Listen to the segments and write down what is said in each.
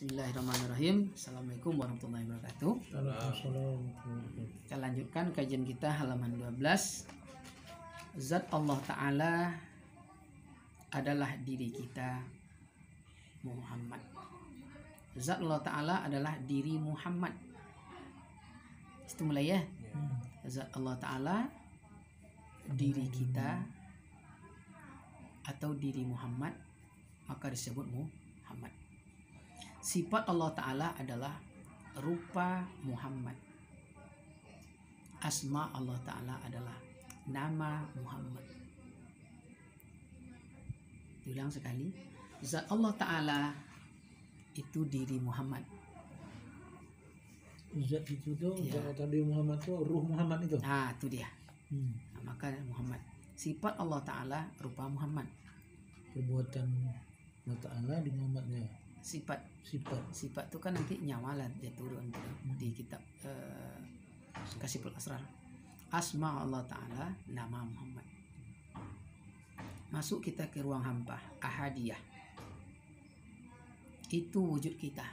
Bismillahirrahmanirrahim. Assalamualaikum warahmatullahi wabarakatuh. Kita lanjutkan kajian kita halaman 12. Zat Allah Ta'ala adalah diri kita Muhammad. Zat Allah Ta'ala adalah diri Muhammad. Itu mulai ya. Zat Allah Ta'ala diri kita atau diri Muhammad, maka disebut Muhammad. Sifat Allah Ta'ala adalah rupa Muhammad. Asma Allah Ta'ala adalah nama Muhammad. Ulang sekali. Zat Allah Ta'ala itu diri Muhammad. Zat itu tuh, zat tadi Muhammad tuh, ruh Muhammad itu. Nah, itu dia. Nah, maka Muhammad. Sifat Allah Ta'ala rupa Muhammad. Perbuatan Allah Ta'ala di Muhammadnya. Sifat itu kan nanti nyawalan dia turun di kitab Kasyiful Asrar. Asma Allah Ta'ala, nama Muhammad. Masuk kita ke ruang hampa, ahadiyah. Itu wujud kita.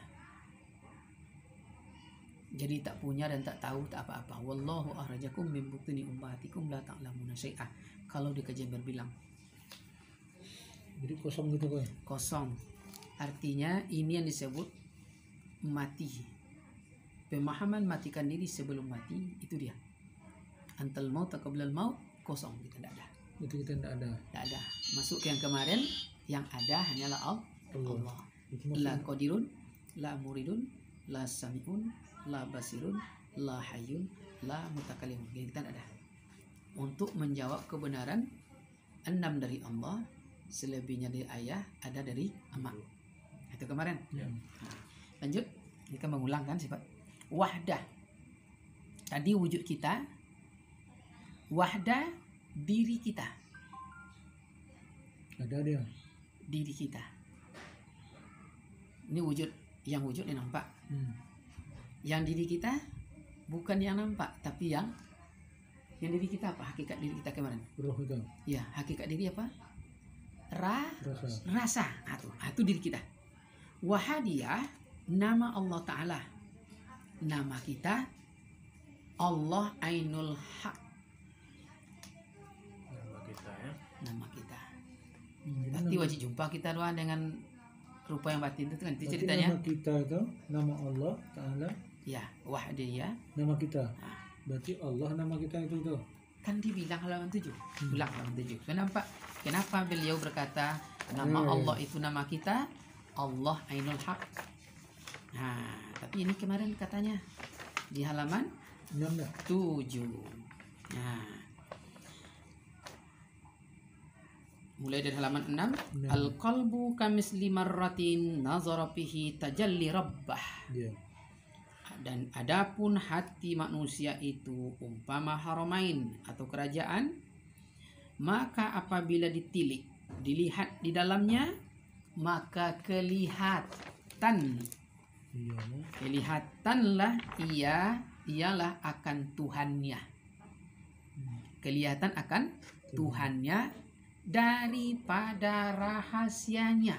Jadi tak punya dan tak tahu tak apa-apa. Wallahu akhrajakum min butuni ummatikum la ta'lamuna syai'ah. Kalau di kajian berbilang. Jadi kosong gitu kan? Kosong. Artinya ini yang disebut mati. Pemahaman matikan diri sebelum mati, itu dia. Antal maut qablal maut, kosong, kita tidak ada. Itu kita tidak ada. Tidak ada. Masuk ke yang kemarin, yang ada hanyalah Allah. La qadirun, la muridun, la sami'un, la basirun, la hayyun, la mutakallimun. Kita tidak ada. Untuk menjawab kebenaran 6 dari Allah, selebihnya dari ayah, ada dari emak. Itu kemarin. Nah, lanjut, kita mengulangkan sifat wahdah. Tadi wujud kita, wahdah diri kita. Ada dia. Diri kita. Ini wujud, yang wujud yang nampak. Yang diri kita bukan yang nampak, tapi yang diri kita apa? Hakikat diri kita kemarin. Roh itu. Ya, hakikat diri apa? Rasa. Itu diri kita. Wahadiyah, nama Allah Ta'ala. Nama kita Allah Ainul Haq. Nama kita ya. Nama kita. Berarti wajib jumpa kita doang dengan rupa yang batin itu kan itu ceritanya. Nama kita itu, nama Allah Ta'ala. Ya, wahadiyah. Nama kita. Berarti Allah nama kita itu tuh. Kan dibilang halaman 7. Ulang halaman 7. Kenapa beliau berkata nama Allah itu nama kita? Allah Ainul Haq. Nah, tapi ini kemarin katanya di halaman 7. Nah, mulai dari halaman 6. Al-qalbu kamisli marratin nazara fihi tajalli rabbah. Dan adapun hati manusia itu umpama haramain atau kerajaan, maka apabila dilihat di dalamnya, maka kelihatanlah ialah akan Tuhannya. Kelihatan akan Tuhannya daripada rahasianya.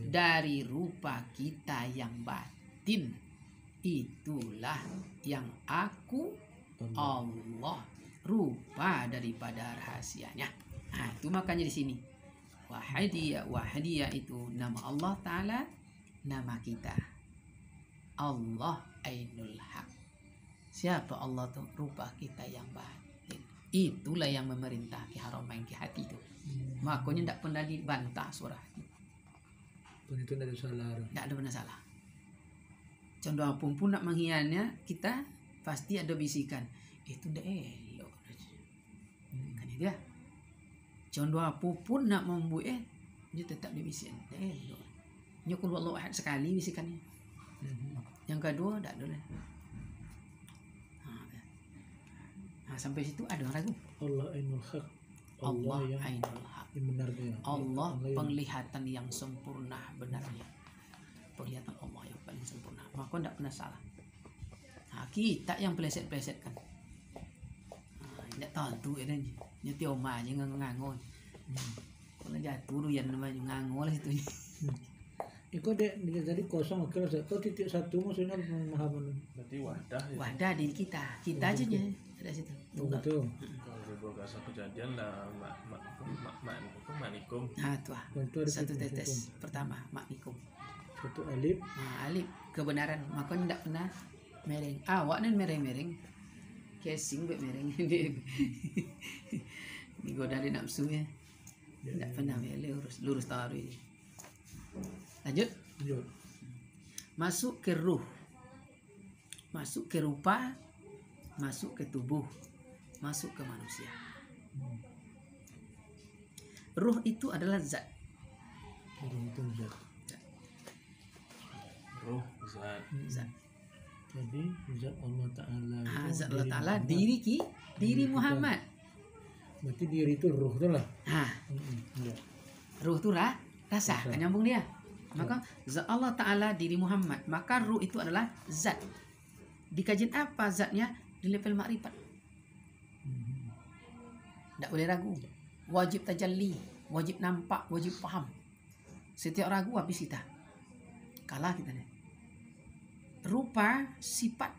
Dari rupa kita yang batin. Itulah yang aku Allah, rupa daripada rahasianya. Nah, itu makanya di sini wahadiyah itu nama Allah Ta'ala, nama kita Allah Ainul Haq. Siapa Allah tuh? Rupa kita yang batin. Itulah yang memerintah ke haramain ke hati itu. Makanya tidak pernah dibantah surah itu. Itu tidak ada salah. Tidak ada benar salah. Contoh apapun nak menghiannya, kita pasti ada bisikan. Itu tidak elok. Kan dia. Contoh apapun nak membuat, dia tetap dibisikan. Tidak elok. Nyukul Allah ahad sekali bisikannya. Yang kedua tidak ada. Nah, sampai situ ada orang ragu. Allah Ainul Haq. Allah Ainul Haq. Allah penglihatan yang sempurna benarnya. Penglihatan Allah yang paling sempurna. Maka tidak pernah salah. Nah, kita yang peleset-peleset kan. Tidak tahu tu ini. Nyati oma aja ngangon. Kalau jatuh tu yang namanya ngangon lah situ. Iko dia jadi kosong akhirnya kau titik satu maksudnya pemahaman. Berarti wadah ya. Wadah diri kita aja nya ada situ. Tunggal. Betul. Kalau beberapa kejadian lah maknikum. Nah, tuh. Itu ada Satu titik tetes pertama maknikum. satu alif. Nah, alif kebenaran, maka tidak pernah mereng. Awak nih mereng-mereng. Casing bet mereng dia. Digoda di nafsunya. Tidak pernah lurus taruh ini. Lanjut. Lanjut. Masuk ke ruh. Masuk ke rupa, masuk ke tubuh, masuk ke manusia. Ruh itu adalah zat. Jadi itu zat. Ruh zat. Zat. Jadi zat Allah Ta'ala. Zat Allah Ta'ala diri Muhammad. Berarti diri itu ruh tu lah. Ya. Ruh itu rasa. Kan nyambung dia. Maka zat Allah Ta'ala diri Muhammad. Maka ruh itu adalah zat. Di kajian apa zatnya? Di level makrifat. Tak boleh ragu. Wajib tajalli, wajib nampak, wajib paham. Setiap ragu habis kita. Kalah kita ni. Rupa, sifat.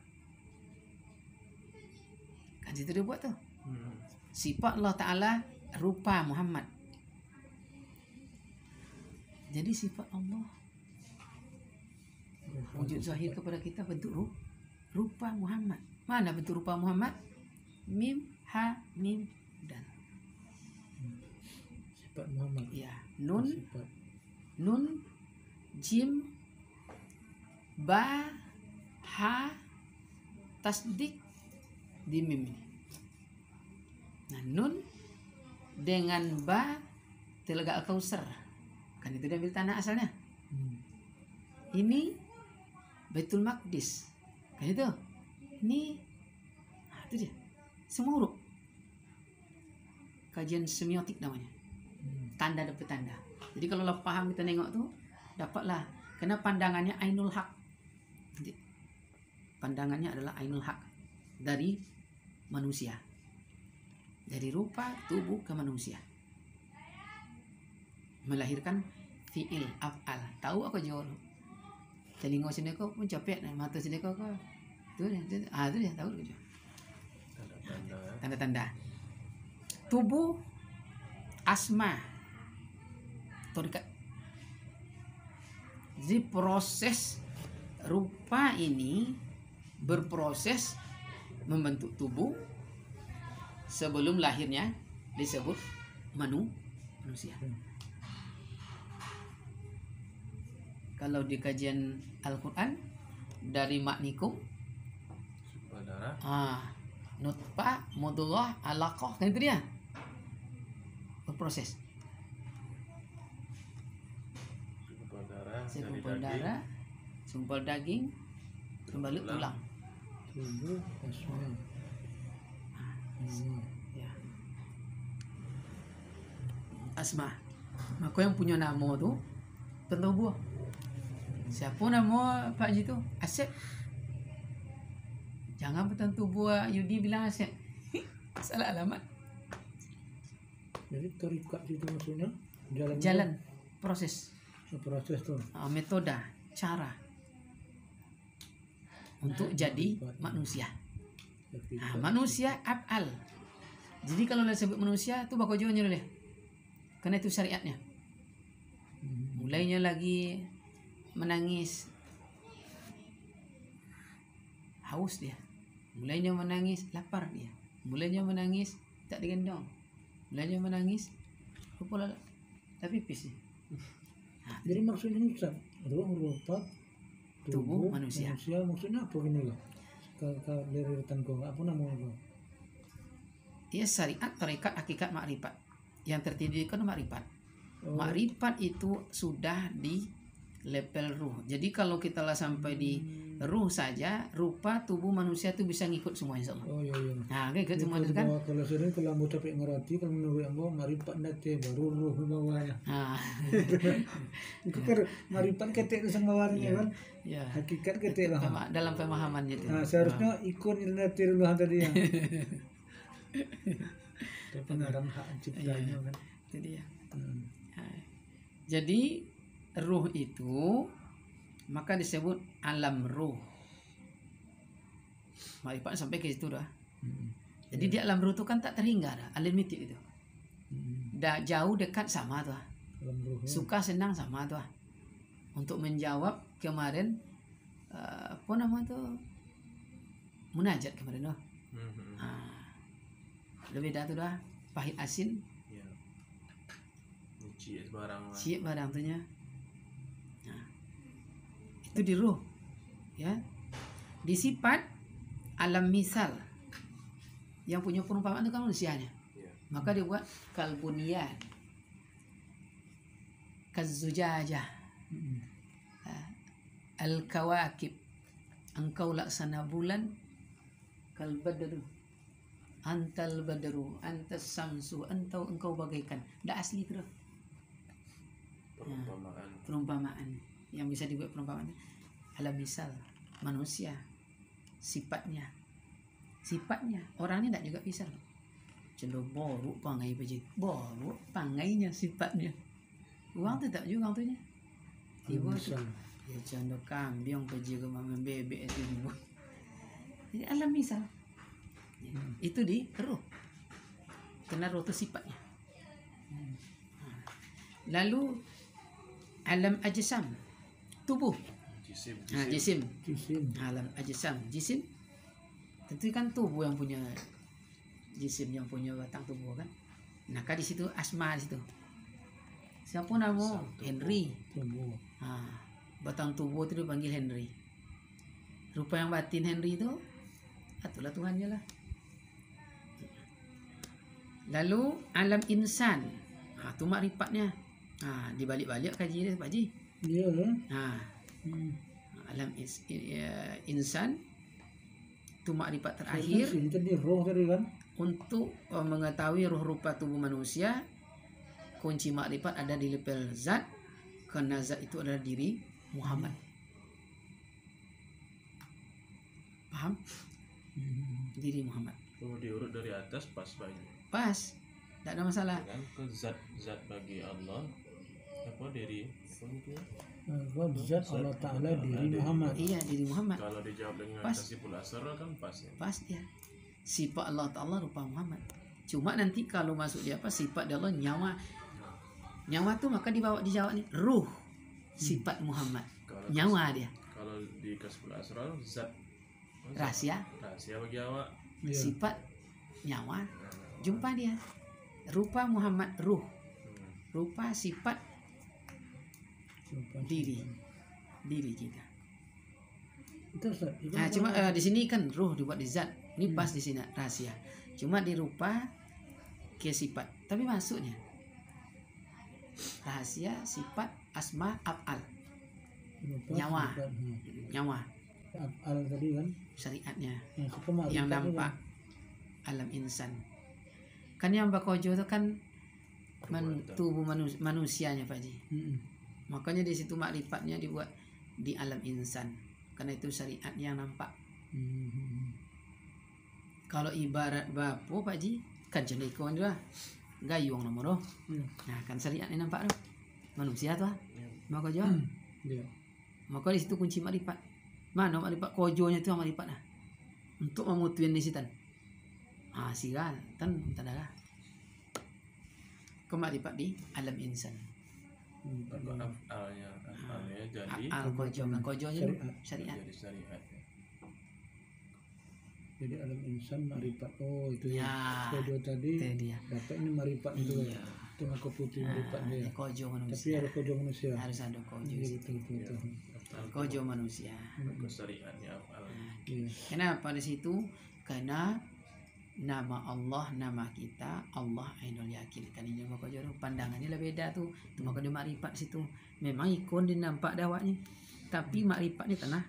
Kan situ dia buat tu. Sifat Allah Ta'ala, rupa Muhammad. Jadi sifat Allah wujud zahir kepada kita bentuk rupa Muhammad. Mana bentuk rupa Muhammad? Mim, ha, mim, dan. Sifat Muhammad. Ya, nun, Sifat. nun, jim, ba, ha, tasdik di mim ini. Nah, nun dengan ba telaga Al-Kausar. Kan itu dia ambil tanah asalnya. Ini Baitul Maqdis. Kan itu. Ini itu dia. Semua huruf. Kajian semiotik namanya. Tanda dan petanda. Jadi kalau lo paham kita nengok tuh dapatlah. Karena pandangannya ainul haq. Jadi, pandangannya adalah ainul haq dari manusia. Dari rupa tubuh ke manusia. Melahirkan fi'il af'al. Tahu aku jual. Telinga sini kau pun capek nih, mata sini kau tu dia. Tu dia tahu dia. Tanda-tanda. Tubuh asma. Torikat. Jadi proses rupa ini berproses membentuk tubuh sebelum lahirnya disebut manusia. Kalau di kajian Al-Quran dari maknikum nutfah, mudghah, alaqah, kan itu dia berproses. Segumpal darah, segumpal daging, kembali tulang. Tubuh asma. Ya. Asma. Maka yang punya nama tu tentu buah. Siapa nama Pak Haji tu? Asep. Jangan bertentu buah Yudi bilang Asep. Salah alamat. Jadi terikat itu maksudnya Jalan proses. Proses tu. Metode, cara untuk jadi manusia. Manusia af'al. Jadi kalau dah sebut manusia tu bakal jauhnya boleh. Karena itu syariatnya. Mulainya lagi menangis, haus dia. Mulainya menangis, lapar dia. Mulainya menangis, tak digendong. Mulainya menangis, kepala tapi pipis dia. Jadi maksudnya ini Ustaz, rupa Tubuh manusia. Maksudnya apa gini loh? Kalau deretan kau apa namanya kau? Ia syariat, tarekat, hakikat, makrifat. Yang tertindih kan makrifat. Makrifat itu sudah di level ruh. Jadi kalau kita lah sampai di ruh saja, rupa tubuh manusia itu bisa ngikut semua insyaallah. Oh iya. Nah, ikut semua itu kan. Kalau sini kalau mau capek ngerti kalau menurut yang mau maripat nate baru ruh bawahnya. Nah, Itu kan maripat ketek sang bawahnya kan. ya. Hakikat ketek lah. Dalam pemahamannya itu. Nah, seharusnya ikut nate dulu tadi ya. Pengarang hak ciptanya kan. Itu dia. Nah, jadi ruh itu maka disebut alam ruh. Makrifat sampai ke situ dah. Jadi di alam ruh itu kan tak terhingga dah, unlimited itu. Dah jauh dekat sama tuh. Alam ruh. Suka senang sama tuh. Untuk menjawab kemarin apa nama tuh? Munajat kemarin tuh. Udah beda tuh dah. Pahit asin, Ya. Cie barang lah. siap barang tuhnya. Nah, itu di ruh. Ya. Di sifat alam misal yang punya perumpamaan itu kan manusianya. Ya. Maka dia buat kalbunian, kazujajah, al-kawakib. Engkau laksana bulan, kal badru, antal badru, antas samsu, engkau bagaikan. Dah asli itu dah. Perumpamaan. Perumpamaan yang bisa dibuat perumpamaan alam misal manusia, sifatnya orangnya tidak juga bisa. Celo boruk pangai beje, boruk pangainya sifatnya. Uang tu tak juga orang tunya. Tiba tu ya cando kambing beje ke mama bebek itu ibu. Jadi alam misal. Itu di roh. Karena roh itu sifatnya. Hmm. Lalu alam ajsam, tubuh. Jisim. Jisim. Jisim. Alam ajsam, jisim. Tentu kan tubuh yang punya jisim, yang punya batang tubuh kan. Nah, di situ asma di situ. Siapa nama? Asal tubuh. Henry. Tubuh. Batang tubuh itu dipanggil Henry. Rupa yang batin Henry itu itulah Tuhannya lah. Lalu alam insan. Itu makrifatnya. Dibalik-balik kaji dia Pak Ji. Iya. Alam insan itu makrifat terakhir Sih, tadi roh tadi kan. untuk mengetahui ruh rupa tubuh manusia. Kunci makrifat ada di level zat, karena zat itu adalah diri Muhammad. Paham? Diri Muhammad. Kalau diurut dari atas pas banyak. Pas, tidak ada masalah. Kan ke zat bagi Allah apa dari apa itu ya? Zat Allah Ta'ala diri Muhammad. Iya, diri Muhammad. Kalau dijawab dengan Pas. tasiful asar kan pas ya. Pas dia. Sifat Allah Ta'ala rupa Muhammad. Cuma nanti kalau masuk di apa sifat dia Allah nyawa. Nyawa tuh maka dijawab nih ruh sifat Muhammad. Kalau Nyawa dia. Kalau di kasful asrar zat Rahasia, rahasia bagi awak. Iya. sifat nyawa. Jumpa dia. Rupa Muhammad ruh. Rupa sifat diri kita. Terus. Cuma di sini kan ruh dibuat di zat. Ini pas di sini rahasia. Cuma di rupa ke sifat. Tapi maksudnya rahasia, sifat, asma, af'al. Nyawa. Nyawa Al tadi kan. syariatnya Yang yang nampak alam insan. Kan yang bakojo itu kan tubuh manusianya Pak Ji. Makanya di situ makrifatnya dibuat di alam insan. Karena itu syariat yang nampak. Kalau ibarat bapo Pak Ji, kan cendekian juga gayung nomor doh. Nah, kan syariatnya nampak doh. Manusia tuh. Maka jo. Iya. Maka di situ kunci makrifat. Mana makrifat kojonya itu makrifat nah. Untuk memutuin di situ. Sigal tan tadalah. Kemakrifat di alam insan. Afalnya jadi Kojonya syariat. jadi syariat. Jadi alam insan marifat. Oh itu Ya. Kodo tadi. Itu dia. Dapat ini marifat itu. Iya. Itu aku putih marifat dia. Kojo Tapi manusia. ada kodo manusia. Harus ada kojo. Iya betul. Kojo manusia. Ke syariatnya afal. Iya. Kenapa di situ? Karena nama Allah, nama kita Allah Ainul Yakin. Kan ini maka jodoh pandangannya lah beda tuh. Itu maka dia makrifat situ. Memang ikon dia nampak dawaknya. Tapi makrifatnya tanah.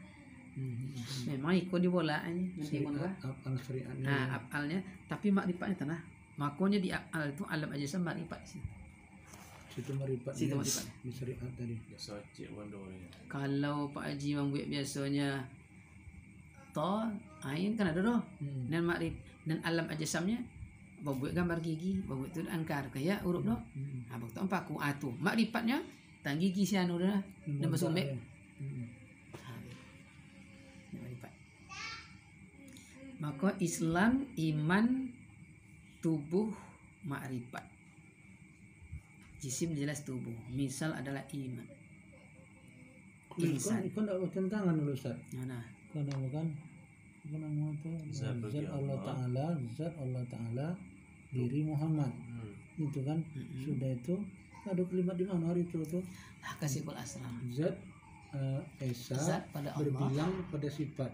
Memang ikon di bolanya. Nanti mana? Al syariatnya. Afalnya, tapi makrifatnya tanah. Makanya di afal itu alam aja sama makrifat situ. Situ marifat. Situ dia. marifat. Di syariat tadi. Biasa cek wandonya. Kalau Pak Haji membuat biasanya to ain kan ada doh. Dan makrif dan alam ajasamnya membuat gambar gigi, membuat itu angkar kayak huruf doh. Abang tu empat ku atu. Makrifatnya Tanggi gisi anu dah. Nama sumbek. Hmm. Maka Islam, iman, tubuh, makrifat. Jisim jelas tubuh. Misal adalah iman. Ihsan. Ikon tak bertentangan dulu Ustaz. Nah, Karena bukan nama itu Zat bagi Allah Allah. Ta'ala, zat Allah Ta'ala diri Muhammad. Itu kan sudah itu ada kalimat di mana hari itu tuh Kasihul asrar. zat Esa Zat pada Allah. berbilang pada sifat.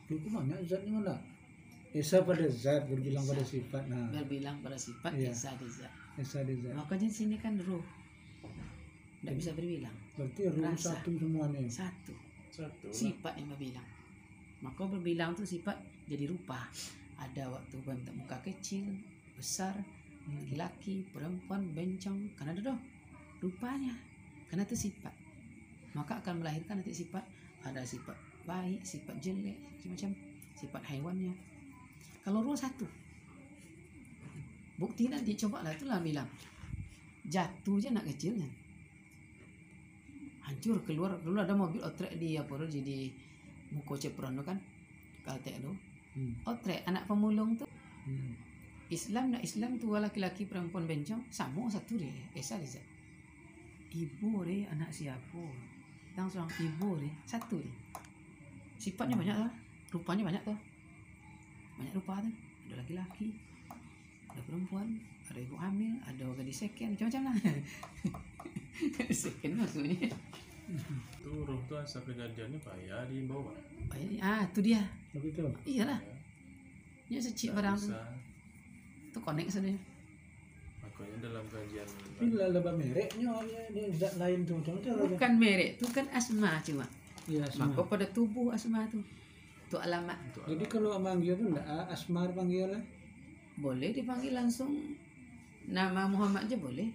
Itu mana zatnya mana? Esa pada zat berbilang pada sifat. Nah, Berbilang pada sifat, Iya. esa di zat. Esa di zat. Makanya di sini kan ruh. Tidak bisa berbilang. Berarti ruh Rasa. satu semuanya. Satu. Satu lah. Sifat yang berbilang. Maka berbilang itu sifat jadi rupa. Ada waktu bentuk muka kecil, besar, laki-laki, perempuan, bencong. Karena ada rupanya. Karena itu sifat. Maka akan melahirkan nanti sifat. Ada sifat baik, sifat jelek, macam sifat haiwannya. Kalau ruh satu. Bukti nanti coba lah, itulah bilang. Jatuh aja anak kecilnya. Hancur keluar dulu ada mobil otrek di apa tuh jadi muko cepron tuh kan kaltek tuh otrek anak pemulung tuh Islam tuh laki-laki perempuan bencong sama satu deh esa deh ibu deh anak siapa langsung ibu deh satu deh sifatnya banyak tuh rupanya banyak tuh banyak rupa tuh ada laki-laki ada perempuan ada ibu hamil ada gadis second macam-macam lah second maksudnya Itu ruh tuh asal kejadiannya payah di bawah. itu dia Begitu. iyalah ya secik barang tuh tuh connect saja Makanya dalam kajian Tapi laba mereknya dia zat lain tuh. Contoh bukan merek tuh kan asma cuma Iya, maka pada tubuh asma tuh itu alamat Jadi kalau manggil tuh enggak Asmar panggilnya. boleh dipanggil langsung nama Muhammad aja boleh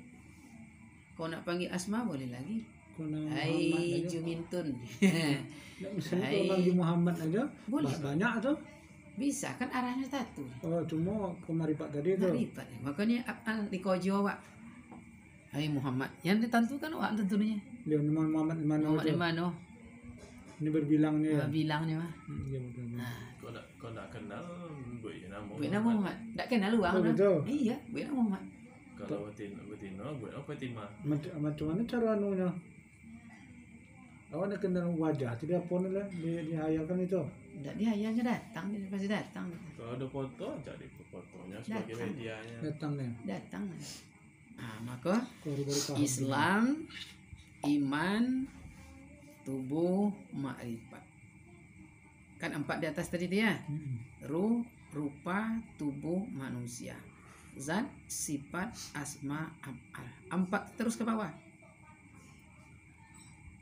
kalau nak panggil asma boleh lagi Kalau nama Muhammad hai aja. Jumintun Nggak, misalnya Hai. kalau manggil Muhammad aja Boleh. banyak tuh. bisa kan arahnya satu Oh, cuma kemari Pak tadi tuh. Maripat makanya akal dikojo wak hai Muhammad yang ditentukan wak tentunya Dia nama Muhammad di mana Muhammad tuh? di mana Ini berbilangnya ya. bilangnya mah Iya betul. Kau nak kenal gue nama. Buat nama Muhammad. Tak kenal luang Oh, dah. betul. Iya, buat nama Muhammad. Kalau betina gue apa Fatima. Macam mana cara anunya? Awak nak kenal wajah, tidak apa nih lah dihayalkan itu. Tak dia hanya datang, dia pasti datang. Kalau ada foto jadi fotonya sebagai Datang. medianya. Datang nih. Datang. Nah, maka Baru-baru paham. Islam, iman, tubuh, makrifat. Kan 4 di atas tadi dia. Ruh, rupa, tubuh, manusia. Zat, sifat, asma, af'al. 4 terus ke bawah.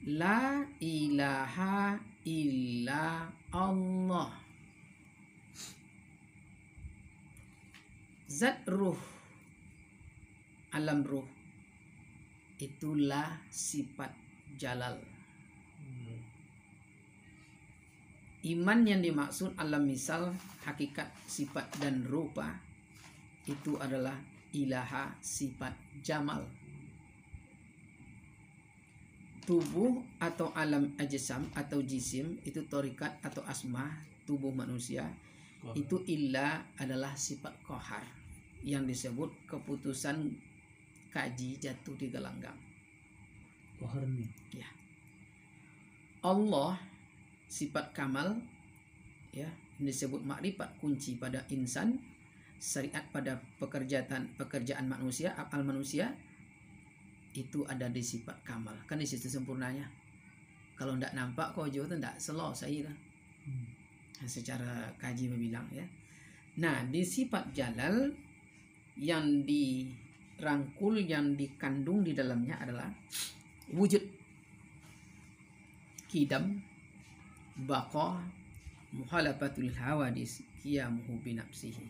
La ilaha illa Allah. Zat ruh, alam ruh, itulah sifat jalal. Iman yang dimaksud alam misal, hakikat, sifat dan rupa itu adalah ilaha, sifat jamal. Tubuh atau alam ajsam atau jisim itu torikat atau asma tubuh manusia. Itu illa adalah sifat qahar yang disebut keputusan kaji jatuh di gelanggang. Kohar nih. Ya. Allah sifat kamal ya disebut makrifat kunci pada insan, syariat pada pekerjaan manusia, afal manusia itu ada di sifat kamal. Kan di situ sempurnanya. Kalau ndak nampak kok jauh itu ndak selesai lah. Secara kaji berbilang ya. Nah, di sifat jalal yang dirangkul, yang dikandung di dalamnya adalah wujud, kidam, baqa, muhalafatul hawadis, qiyamuhu binafsihi.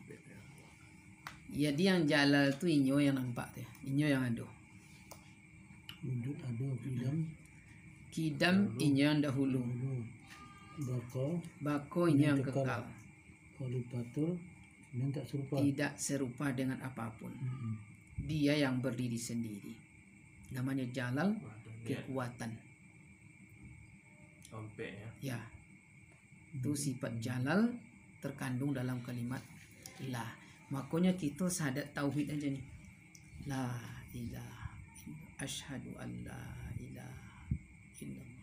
Jadi yang jalal tu inyo yang nampak tu, inyo yang ada. Wujud ada Kidam inyo yang dahulu, bako inyo yang kekal, Khalifatul ini tak serupa. tidak serupa dengan apapun. Dia yang berdiri sendiri. Namanya jalal, kekuatan. Ompek ya. Ya, itu sifat jalal terkandung dalam kalimat la. Makanya kita syahadat tauhid aja nih. La ilaha illallah, asyhadu an la ilaha illallah.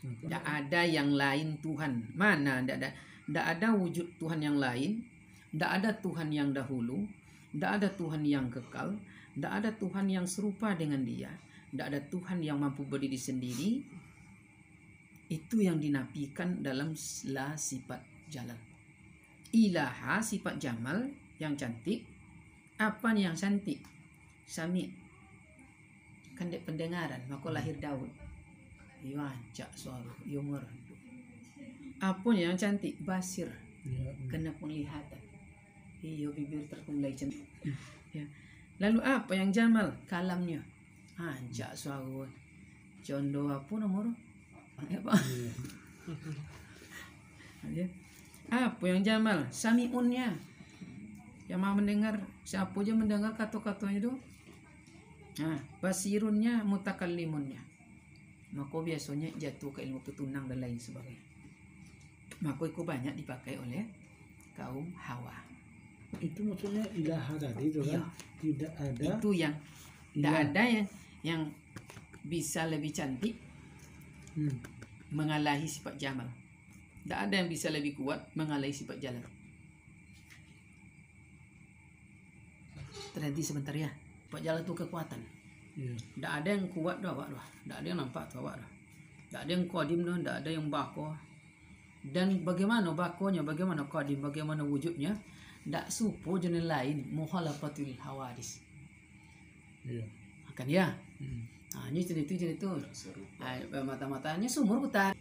Tidak ada yang lain Tuhan. Mana? Tidak ada wujud Tuhan yang lain. Tidak ada Tuhan yang dahulu. Tidak ada Tuhan yang kekal. Tidak ada Tuhan yang serupa dengan dia. Tidak ada Tuhan yang mampu berdiri sendiri. Itu yang dinafikan dalam la sifat jalal. Ilaha sifat jamal yang cantik. Apa nih yang cantik? Sami. Kan dek pendengaran. Maka lahir Daud. Iyo ancak suara. Iyo merdu. Apa nih yang cantik? Basir. Ya. Kena penglihatan. Iyo bibir terkulai cantik. Ya. Lalu apa yang jamal? Kalamnya. Ancak suara. Condo apa nomor? Apa? Ya. Apa yang jamal? Sami'unnya. Yang mau mendengar, siapa aja mendengar kata-katanya itu. Nah, basirunnya, mutakallimunnya. Maka biasanya jatuh ke ilmu petunang dan lain sebagainya. Maka itu banyak dipakai oleh kaum Hawa. Itu maksudnya ilaha tadi itu kan. Iya. Tidak ada. Itu yang tidak Iya. ada yang bisa lebih cantik mengalahi sifat jamal. Tidak ada yang bisa lebih kuat mengalahi sifat jalal. Terhenti sebentar ya. Sifat jalal itu kekuatan. Iya. Tidak ada yang kuat dah awak dah. Tidak ada yang nampak tu awak dah. Tidak ada yang qadim dah, tidak ada yang bako. Dan bagaimana bakonya, bagaimana qadim, bagaimana wujudnya? Tak supo jenis lain mukhalafatul hawadis. Iya. Kan ya? Ini cerita mata-matanya sumur putar.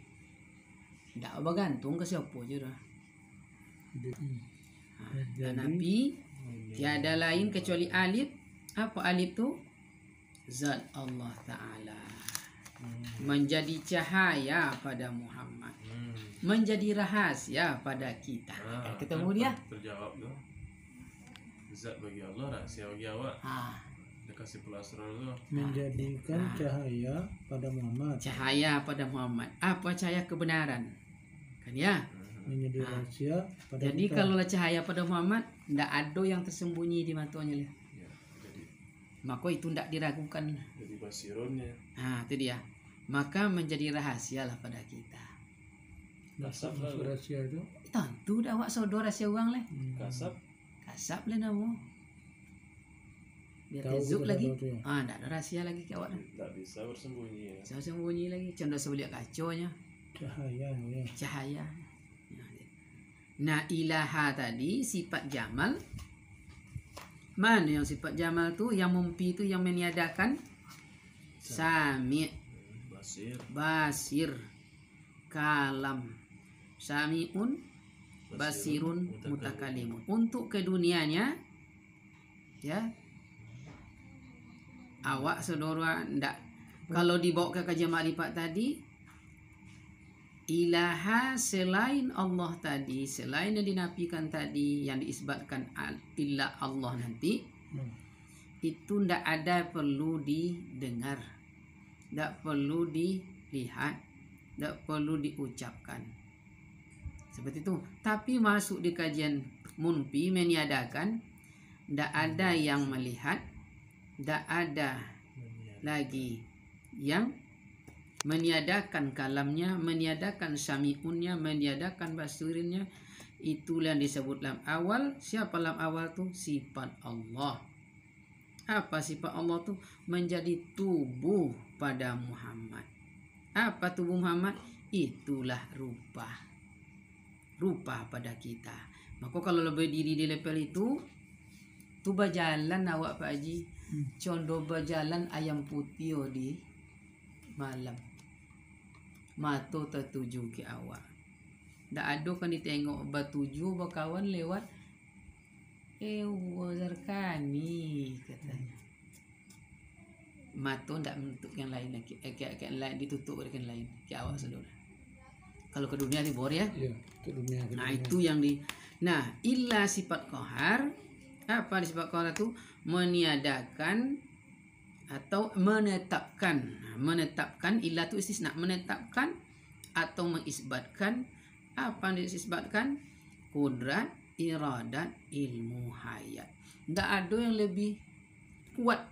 Tak bergantung ke siapa je dah. Dan Nabi tiada lain kecuali alif. Apa alif tu? Zat Allah Ta'ala. Menjadi cahaya pada Muhammad. Menjadi rahasia pada kita. Ketemu dia. Terjawab tu. Zat bagi Allah, rahasia bagi awak. Dia kasih pelasrar tu. Menjadikan cahaya pada Muhammad. Cahaya pada Muhammad. Apa cahaya kebenaran? Kan ya? Menjadi rahasia pada Jadi kita. kalau cahaya pada Muhammad, tidak ada yang tersembunyi di matanya. Ya, jadi Maka itu tidak diragukan. jadi basirunnya. Itu dia. Maka menjadi rahasia lah pada kita. Kasab Maksud lah. rahasia itu. Tentu dah awak saudara rahasia orang lah. Kasab. Kasap lah nama. Biar Tahu tezuk kita lagi. tahu tu ya. Tak ada rahasia lagi ke awak dah. Tak bisa bersembunyi ya. Saya sembunyi lagi. Contoh sebelah kaconya. Cahaya ya. Cahaya. Nah, ilaha tadi sifat jamal. Mana yang sifat jamal tu? Yang mumpi tu yang meniadakan? Sami', Basir. basir, kalam. Sami'un, basirun, mutakalimun. Untuk ke dunianya, ya, awak saudara ndak. Kalau dibawa ke kajian makrifat tadi, ilaha selain Allah tadi, selain yang dinafikan tadi, yang diisbatkan illa Allah nanti, itu ndak ada perlu didengar, ndak perlu dilihat, ndak perlu diucapkan. Seperti itu. Tapi masuk di kajian munfi meniadakan, ndak ada yang melihat, ndak ada lagi yang meniadakan kalamnya, meniadakan sami'unnya, meniadakan basirinnya. Itulah yang disebut lam awal. Siapa lam awal tu? Sifat Allah. Apa sifat Allah tu? Menjadi tubuh pada Muhammad. Apa tubuh Muhammad? Itulah rupa. Rupa pada kita. Maka kalau lebih diri di level itu, tu berjalan awak Pak Haji. Contoh berjalan ayam putih di malam. Mata tertuju ke awak. Tak ada kan ditengok bertuju berkawan lewat Zarkani katanya. Mata tak menutup yang lain lagi. Yang lain ditutup oleh yang lain. Ke awak saudara. Kalau ke dunia dibor ya. Iya, ke dunia. Nah itu yang di. Nah illa sifat qahar. Apa di sifat qahar itu? Meniadakan atau menetapkan. Menetapkan ilah itu istisna, menetapkan atau mengisbatkan. Apa yang disisbatkan? Kudrat, iradat, ilmu, hayat. Tidak ada yang lebih kuat.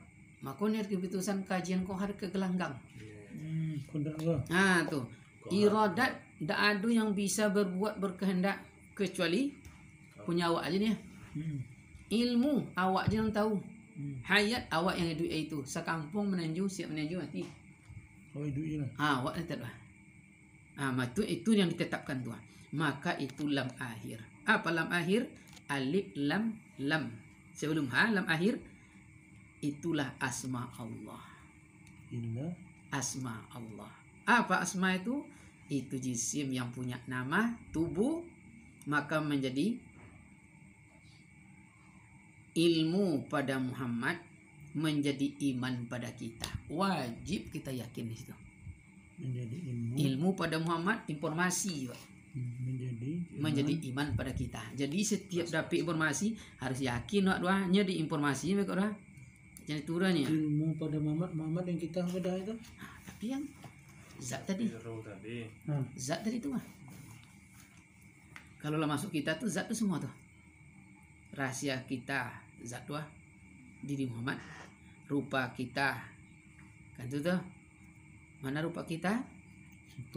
Makanya keputusan kajian kau hari ke gelanggang. Kudrat Allah. Nah tuh, iradat tidak ada yang bisa berbuat berkehendak kecuali punya awak aja nih. Ilmu awak je yang tahu. Hayat awak yang hidup itu. Sekampung menanju siap menanju mati. Oh hidup je lah. Awak tetap lah. Itu yang ditetapkan tuh. Maka itu lam akhir. Apa lam akhir? Alif lam lam. Sebelum lam akhir itulah asma Allah. Illa Asma Allah. Apa asma itu? Itu jisim yang punya nama, tubuh, maka menjadi ilmu pada Muhammad, menjadi iman pada kita. Wajib kita yakin di situ. menjadi ilmu. Ilmu pada Muhammad, informasi Pak. Menjadi iman pada kita. Jadi setiap dapat informasi harus yakin Pak doanya di informasi mereka dah. Jadi turunnya. Ilmu pada Muhammad yang kita beda itu. Tapi yang zat tadi. Zat tadi itu mah. Kalau lah masuk kita tuh zat tuh semua tuh. Rahasia kita zat tuh diri Muhammad. Rupa kita kan itu tuh. Mana rupa kita?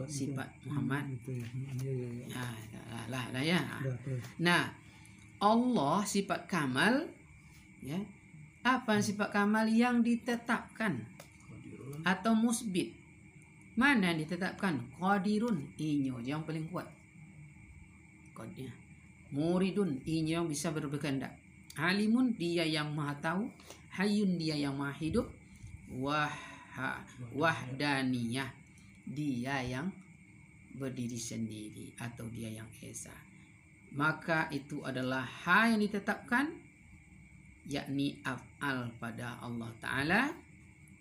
Sifat Muhammad. Ya. Nah, Allah sifat kamal ya. Apa sifat kamal yang ditetapkan atau musbit? Mana yang ditetapkan? Qadirun, inyo yang paling kuat. Kodnya. Muridun, inyo yang bisa berkehendak. Alimun, dia yang maha tahu. Hayyun, dia yang maha hidup. Wahdaniyah, dia yang berdiri sendiri atau dia yang esa. Maka itu adalah hal yang ditetapkan, yakni af'al pada Allah Ta'ala,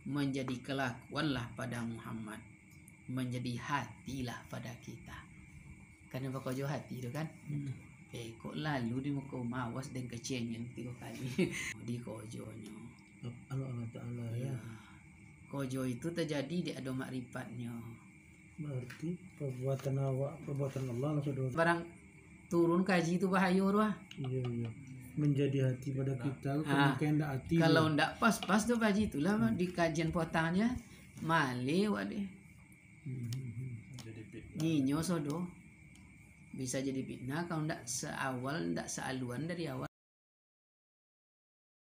menjadi kelakuanlah pada Muhammad, menjadi hatilah pada kita. Karena bakojo hati itu kan. Kok lalu di muka mawas dan kecengin 3 kali di kojonya. Allah Ta'ala ya. Kojo itu terjadi di ada makrifatnya. Berarti perbuatan Allah sudah Barang turun kaji itu bahaya wah. Iya. Menjadi hati pada kita kehendak hati. Kalau ndak pas tuh kaji itulah di kajian potangnya male deh. Nyinyo sodo bisa jadi fitnah kalau ndak seawal ndak sealuan dari awal.